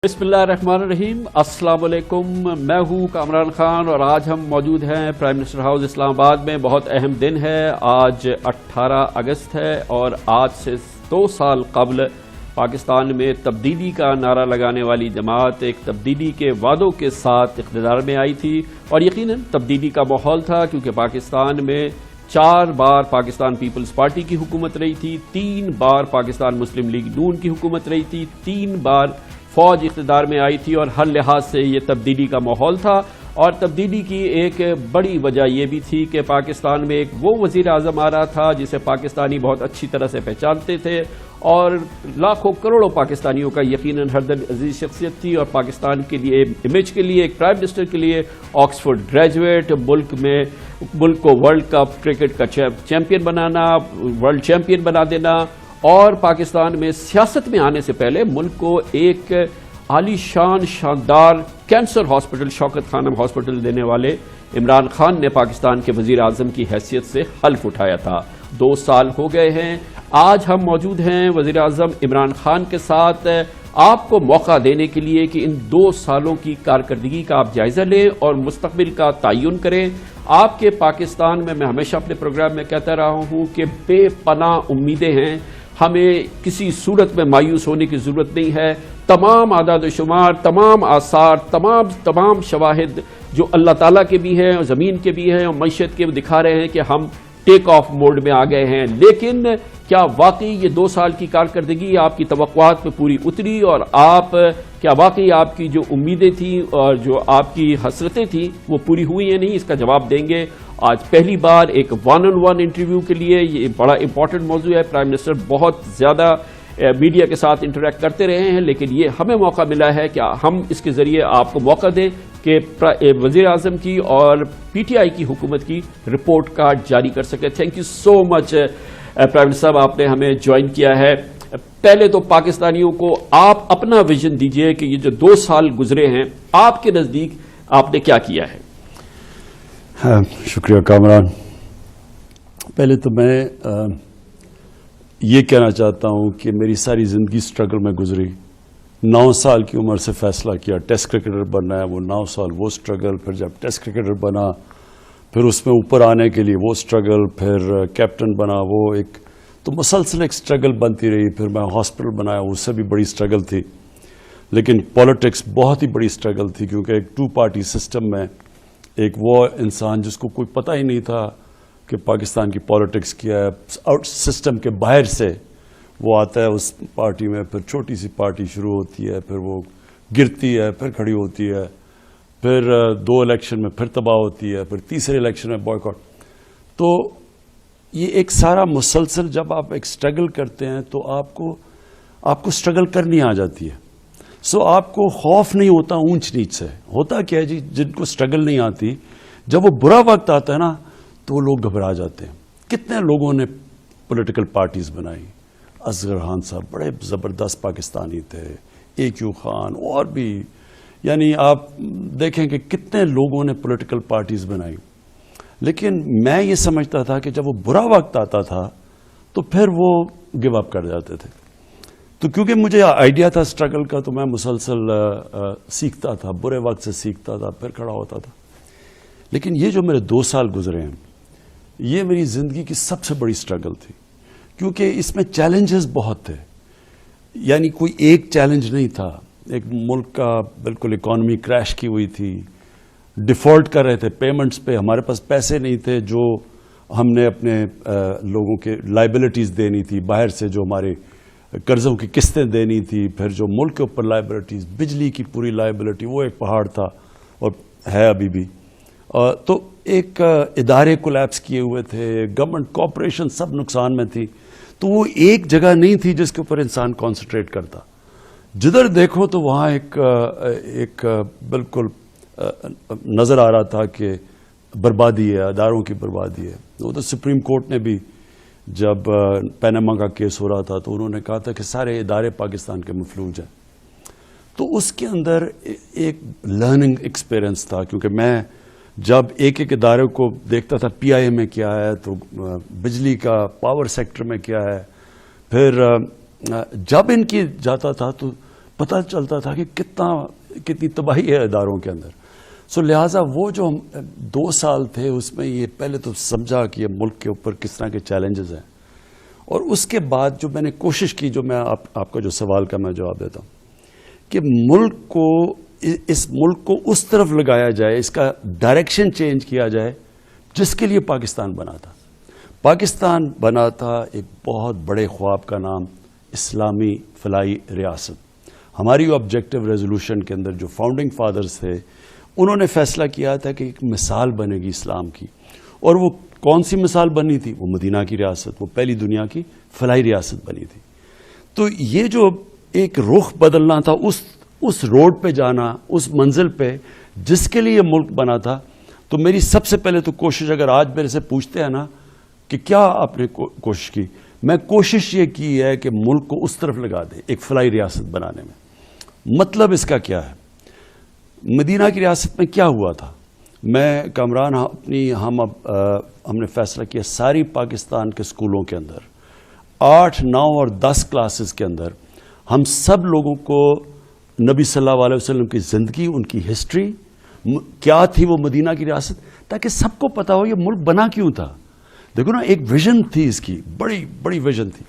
بسم اللہ الرحمن الرحیم. السلام علیکم. میں ہوں کامران خان اور آج ہم موجود ہیں پرائم منسٹر ہاؤس اسلام آباد میں. بہت اہم دن ہے. آج 18 اگست ہے اور آج سے 2 سال قبل پاکستان میں تبدیلی کا نعرہ لگانے والی جماعت ایک تبدیلی کے وعدوں کے ساتھ اقتدار میں آئی تھی اور یقیناً تبدیلی کا ماحول تھا کیونکہ پاکستان میں 4 بار پاکستان پیپلز پارٹی کی حکومت رہی تھی, 3 بار پاکستان مسلم لیگ نون کی حکومت رہی تھی, 3 بار فوج اقتدار میں آئی تھی اور ہر لحاظ سے یہ تبدیلی کا ماحول تھا. اور تبدیلی کی ایک بڑی وجہ یہ بھی تھی کہ پاکستان میں ایک وہ وزیر اعظم آ رہا تھا جسے پاکستانی بہت اچھی طرح سے پہچانتے تھے اور لاکھوں کروڑوں پاکستانیوں کا یقیناً ہر دل عزیز شخصیت تھی اور پاکستان کے لیے امیج کے لیے ایک پرائم منسٹر کے لیے آکسفورڈ گریجویٹ, ملک کو ورلڈ کپ کرکٹ کا چیمپئن بنانا, ورلڈ چیمپئن بنا دینا اور پاکستان میں سیاست میں آنے سے پہلے ملک کو ایک عالی شان شاندار کینسر ہاسپٹل, شوکت خانم ہاسپٹل دینے والے عمران خان نے پاکستان کے وزیر اعظم کی حیثیت سے حلف اٹھایا تھا. 2 سال ہو گئے ہیں. آج ہم موجود ہیں وزیر اعظم عمران خان کے ساتھ آپ کو موقع دینے کے لیے کہ ان 2 سالوں کی کارکردگی کا آپ جائزہ لیں اور مستقبل کا تعین کریں. آپ کے پاکستان میں ہمیشہ اپنے پروگرام میں کہتا رہا ہوں کہ بے پناہ امیدیں ہیں, ہمیں کسی صورت میں مایوس ہونے کی ضرورت نہیں ہے. تمام اعداد و شمار, تمام آثار, تمام شواہد جو اللہ تعالیٰ کے بھی ہیں اور زمین کے بھی ہیں اور معیشت کے دکھا رہے ہیں کہ ہم ٹیک آف موڈ میں آ گئے ہیں. لیکن کیا واقعی یہ 2 سال کی کارکردگی آپ کی توقعات پہ پوری اتری اور کیا واقعی آپ کی جو امیدیں تھیں اور جو آپ کی حسرتیں تھیں وہ پوری ہوئی یا نہیں؟ اس کا جواب دیں گے. آج پہلی بار ایک 1-on-1 انٹرویو کے لیے یہ بڑا امپورٹنٹ موضوع ہے. پرائم منسٹر بہت زیادہ میڈیا کے ساتھ انٹریکٹ کرتے رہے ہیں لیکن یہ ہمیں موقع ملا ہے کہ ہم اس کے ذریعے آپ کو موقع دیں کہ وزیر اعظم کی اور پی ٹی آئی کی حکومت کی رپورٹ کارڈ جاری کر سکے. Thank you so much prime minister صاحب, آپ نے ہمیں جوائن کیا ہے. پہلے تو پاکستانیوں کو آپ اپنا ویژن دیجئے کہ یہ جو 2 سال گزرے ہیں آپ کے نزدیک آپ نے کیا کیا ہے. شکریہ کامران. پہلے تو میں یہ کہنا چاہتا ہوں کہ میری ساری زندگی سٹرگل میں گزری. 9 سال کی عمر سے فیصلہ کیا ٹیسٹ کرکٹر بننا ہے, وہ 9 سال وہ سٹرگل, پھر جب ٹیسٹ کرکٹر بنا پھر اس میں اوپر آنے کے لیے وہ سٹرگل, پھر کیپٹن بنا, وہ ایک تو مسلسل ایک سٹرگل بنتی رہی. پھر میں ہاسپٹل بنایا, اس سے بھی بڑی سٹرگل تھی. لیکن پالیٹکس بہت ہی بڑی سٹرگل تھی کیونکہ ایک 2 پارٹی سسٹم میں ایک وہ انسان جس کو کوئی پتہ ہی نہیں تھا کہ پاکستان کی پالیٹکس کیا ہے, آؤٹ سسٹم کے باہر سے وہ آتا ہے اس پارٹی میں, پھر چھوٹی سی پارٹی شروع ہوتی ہے, پھر وہ گرتی ہے, پھر کھڑی ہوتی ہے, پھر 2 الیکشن میں پھر تباہ ہوتی ہے, پھر تیسرے الیکشن میں بائیکاٹ. تو یہ ایک سارا مسلسل جب آپ ایک سٹرگل کرتے ہیں تو آپ کو سٹرگل کرنی آ جاتی ہے. سو آپ کو خوف نہیں ہوتا اونچ نیچ سے. ہوتا کیا ہے جی, جن کو سٹرگل نہیں آتی جب وہ برا وقت آتا ہے نا تو وہ لوگ گھبرا جاتے ہیں. کتنے لوگوں نے پولیٹیکل پارٹیز بنائی. اصغر خان صاحب بڑے زبردست پاکستانی تھے, AQ خان اور بھی, یعنی آپ دیکھیں کہ کتنے لوگوں نے پولیٹیکل پارٹیز بنائی. لیکن میں یہ سمجھتا تھا کہ جب وہ برا وقت آتا تھا تو پھر وہ گیو اپ کر جاتے تھے. تو کیونکہ مجھے آئیڈیا تھا سٹرگل کا تو میں مسلسل سیکھتا تھا, برے وقت سے سیکھتا تھا, پھر کھڑا ہوتا تھا. لیکن یہ جو میرے 2 سال گزرے ہیں یہ میری زندگی کی سب سے بڑی سٹرگل تھی کیونکہ اس میں چیلنجز بہت تھے. یعنی کوئی ایک چیلنج نہیں تھا. ایک ملک کا بالکل اکانومی کریش کی ہوئی تھی, ڈیفالٹ کر رہے تھے پیمنٹس پہ, ہمارے پاس پیسے نہیں تھے جو ہم نے اپنے لوگوں کے لائبلٹیز دینی تھی, باہر سے جو ہمارے قرضوں کی قسطیں دینی تھی, پھر جو ملک کے اوپر لائبلٹیز, بجلی کی پوری لائبلٹی, وہ ایک پہاڑ تھا اور ہے ابھی بھی. تو ایک ادارے کولیپس کیے ہوئے تھے, گورنمنٹ کارپوریشن سب نقصان میں تھی. تو وہ ایک جگہ نہیں تھی جس کے اوپر انسان کانسنٹریٹ کرتا. جدھر دیکھو تو وہاں ایک بالکل نظر آ رہا تھا کہ بربادی ہے, اداروں کی بربادی ہے. وہ تو سپریم کورٹ نے بھی جب پیناما کا کیس ہو رہا تھا تو انہوں نے کہا تھا کہ سارے ادارے پاکستان کے مفلوج ہیں. تو اس کے اندر ایک لرننگ ایکسپیرئنس تھا کیونکہ میں جب ایک ادارے کو دیکھتا تھا, پی آئی اے میں کیا ہے, تو بجلی کا پاور سیکٹر میں کیا ہے, پھر جب ان کی جاتا تھا تو پتہ چلتا تھا کہ کتنی تباہی ہے اداروں کے اندر. سو لہٰذا وہ جو 2 سال تھے اس میں یہ پہلے تو سمجھا کہ یہ ملک کے اوپر کس طرح کے چیلنجز ہیں, اور اس کے بعد جو میں نے کوشش کی, جو میں آپ کا جو سوال کا میں جواب دیتا ہوں, کہ اس ملک کو اس طرف لگایا جائے, اس کا ڈائریکشن چینج کیا جائے جس کے لیے پاکستان بنا تھا. پاکستان بنا تھا ایک بہت بڑے خواب کا نام اسلامی فلاحی ریاست. ہماری آبجیکٹو ریزولوشن کے اندر جو فاؤنڈنگ فادرز تھے انہوں نے فیصلہ کیا تھا کہ ایک مثال بنے گی اسلام کی, اور وہ کون سی مثال بنی تھی؟ وہ مدینہ کی ریاست, وہ پہلی دنیا کی فلاحی ریاست بنی تھی. تو یہ جو ایک رخ بدلنا تھا, اس روڈ پہ جانا, اس منزل پہ جس کے لیے ملک بنا تھا, تو میری سب سے پہلے تو کوشش, اگر آج میرے سے پوچھتے ہیں نا کہ کیا آپ نے کوشش کی, میں کوشش یہ کی ہے کہ ملک کو اس طرف لگا دے ایک فلاحی ریاست بنانے میں. مطلب اس کا کیا ہے؟ مدینہ کی ریاست میں کیا ہوا تھا؟ میں کامران ہم نے فیصلہ کیا ساری پاکستان کے اسکولوں کے اندر 8, 9 اور 10 کلاسز کے اندر ہم سب لوگوں کو نبی صلی اللہ علیہ وسلم کی زندگی, ان کی ہسٹری کیا تھی, وہ مدینہ کی ریاست, تاکہ سب کو پتا ہو یہ ملک بنا کیوں تھا. دیکھو نا, ایک ویژن تھی اس کی, بڑی بڑی ویژن تھی.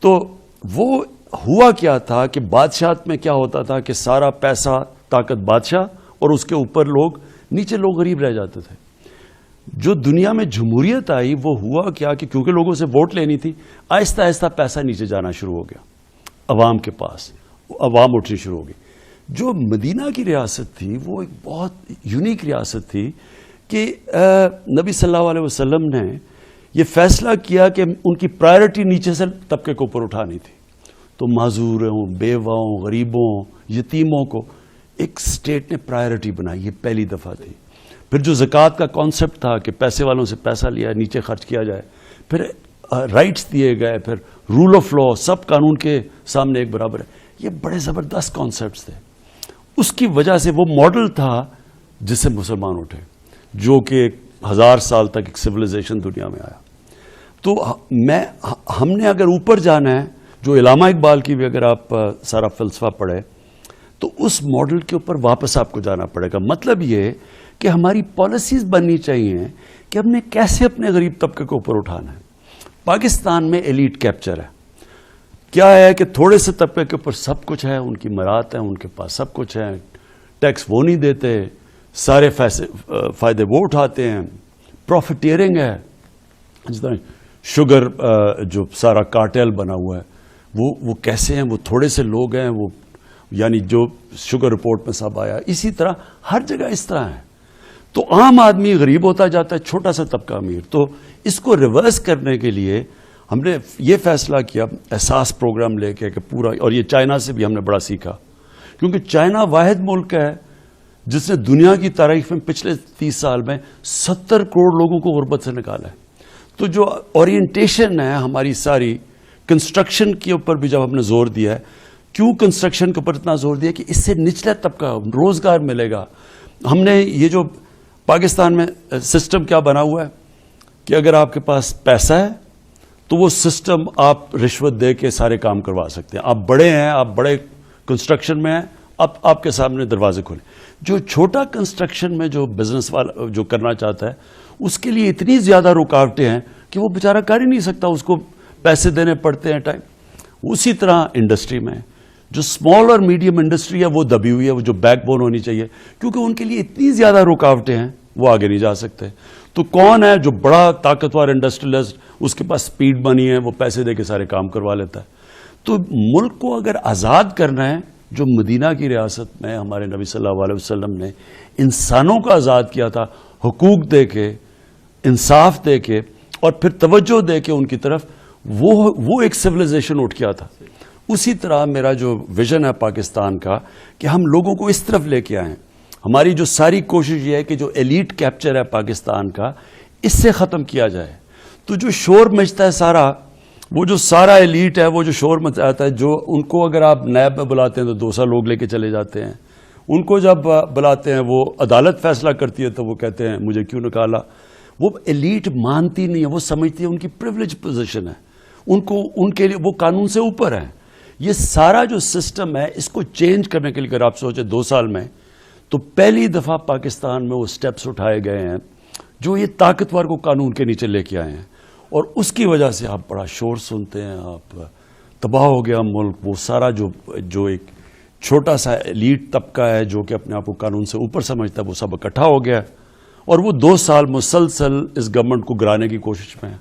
تو وہ ہوا کیا تھا کہ بادشاہت میں کیا ہوتا تھا کہ سارا پیسہ طاقت بادشاہ, اور اس کے اوپر لوگ, نیچے لوگ غریب رہ جاتے تھے. جو دنیا میں جمہوریت آئی وہ ہوا کیا کہ کیونکہ لوگوں سے ووٹ لینی تھی, آہستہ آہستہ پیسہ نیچے جانا شروع ہو گیا عوام کے پاس, عوام اٹھنی شروع ہو گئی. جو مدینہ کی ریاست تھی وہ ایک بہت یونیک ریاست تھی کہ نبی صلی اللہ علیہ وسلم نے یہ فیصلہ کیا کہ ان کی پرائرٹی نیچے سے طبقے کو اوپر اٹھانی تھی. تو معذوروں, بیواؤں, غریبوں, یتیموں کو ایک اسٹیٹ نے پرائرٹی بنائی, یہ پہلی دفعہ تھی. پھر جو زکوٰۃ کا کانسیپٹ تھا کہ پیسے والوں سے پیسہ لیا نیچے خرچ کیا جائے, پھر رائٹس دیے گئے, پھر رول آف لا, سب قانون کے سامنے ایک برابر ہے. یہ بڑے زبردست کانسیپٹس تھے. اس کی وجہ سے وہ ماڈل تھا جس سے مسلمان اٹھے, جو کہ 1000 سال تک ایک سویلائزیشن دنیا میں آیا. تو ہم نے اگر اوپر جانا ہے, جو علامہ اقبال کی بھی اگر آپ سارا فلسفہ پڑھے تو اس ماڈل کے اوپر واپس آپ کو جانا پڑے گا. مطلب یہ کہ ہماری پالیسیز بننی چاہیے کہ ہم نے کیسے اپنے غریب طبقے کو اوپر اٹھانا ہے. پاکستان میں ایلیٹ کیپچر ہے. کیا ہے کہ تھوڑے سے طبقے کے اوپر سب کچھ ہے, ان کی مرات ہیں, ان کے پاس سب کچھ ہے, ٹیکس وہ نہیں دیتے, سارے فائدے وہ اٹھاتے ہیں, پروفیٹیئرنگ ہے. جس طرح شوگر جو سارا کارٹیل بنا ہوا ہے وہ کیسے ہیں, وہ تھوڑے سے لوگ ہیں, وہ یعنی جو شوگر رپورٹ میں سب آیا, اسی طرح ہر جگہ اس طرح ہے. تو عام آدمی غریب ہوتا جاتا ہے, چھوٹا سا طبقہ امیر. تو اس کو ریورس کرنے کے لیے ہم نے یہ فیصلہ کیا احساس پروگرام لے کے کہ پورا, اور یہ چائنا سے بھی ہم نے بڑا سیکھا, کیونکہ چائنا واحد ملک ہے جس نے دنیا کی تاریخ میں پچھلے 30 سال میں 70 کروڑ لوگوں کو غربت سے نکالا ہے. تو جو اورینٹیشن ہے ہماری ساری کنسٹرکشن کے اوپر بھی جب ہم نے زور دیا ہے, کیوں کنسٹرکشن کے اوپر اتنا زور دیا کہ اس سے نچلا طبقہ روزگار ملے گا. ہم نے یہ جو پاکستان میں سسٹم کیا بنا ہوا ہے کہ اگر آپ کے پاس پیسہ ہے تو وہ سسٹم آپ رشوت دے کے سارے کام کروا سکتے ہیں. آپ بڑے ہیں, آپ بڑے کنسٹرکشن میں ہیں, آپ کے سامنے دروازے کھولیں. جو چھوٹا کنسٹرکشن میں جو بزنس والا جو کرنا چاہتا ہے اس کے لیے اتنی زیادہ رکاوٹیں ہیں کہ وہ بیچارہ کر ہی نہیں سکتا, اس کو پیسے دینے پڑتے ہیں ٹائم. اسی طرح انڈسٹری میں جو اسمال اور میڈیم انڈسٹری ہے وہ دبی ہوئی ہے, وہ جو بیک بون ہونی چاہیے, کیونکہ ان کے لیے اتنی زیادہ رکاوٹیں ہیں وہ آگے نہیں جا سکتے. تو کون ہے جو بڑا طاقتور انڈسٹریلسٹ, اس کے پاس سپیڈ بنی ہے, وہ پیسے دے کے سارے کام کروا لیتا ہے. تو ملک کو اگر آزاد کرنا ہے, جو مدینہ کی ریاست میں ہمارے نبی صلی اللہ علیہ وسلم نے انسانوں کو آزاد کیا تھا, حقوق دے کے, انصاف دے کے, اور پھر توجہ دے کے ان کی طرف, وہ ایک سویلائزیشن اٹھ کیا تھا. اسی طرح میرا جو ویژن ہے پاکستان کا کہ ہم لوگوں کو اس طرف لے کے آئیں. ہماری جو ساری کوشش یہ ہے کہ جو ایلیٹ کیپچر ہے پاکستان کا, اس سے ختم کیا جائے. تو جو شور مچتا ہے سارا, وہ جو سارا ایلیٹ ہے, وہ جو شور مچاتا ہے, جو ان کو اگر آپ نیب میں بلاتے ہیں تو 200 لوگ لے کے چلے جاتے ہیں. ان کو جب بلاتے ہیں وہ عدالت فیصلہ کرتی ہے تو وہ کہتے ہیں مجھے کیوں نکالا. وہ ایلیٹ مانتی نہیں ہے, وہ سمجھتی ہے ان کی پریولیج پوزیشن ہے, ان کے لیے وہ قانون سے اوپر ہیں. یہ سارا جو سسٹم ہے اس کو چینج کرنے کے لیے اگر آپ سوچیں 2 سال میں تو پہلی دفعہ پاکستان میں وہ سٹیپس اٹھائے گئے ہیں جو یہ طاقتور کو قانون کے نیچے لے کے آئے ہیں, اور اس کی وجہ سے آپ بڑا شور سنتے ہیں, آپ تباہ ہو گیا ملک. وہ سارا جو ایک چھوٹا سا ایلیٹ طبقہ ہے جو کہ اپنے آپ کو قانون سے اوپر سمجھتا ہے, وہ سب اکٹھا ہو گیا, اور وہ 2 سال مسلسل اس گورنمنٹ کو گرانے کی کوشش میں ہے.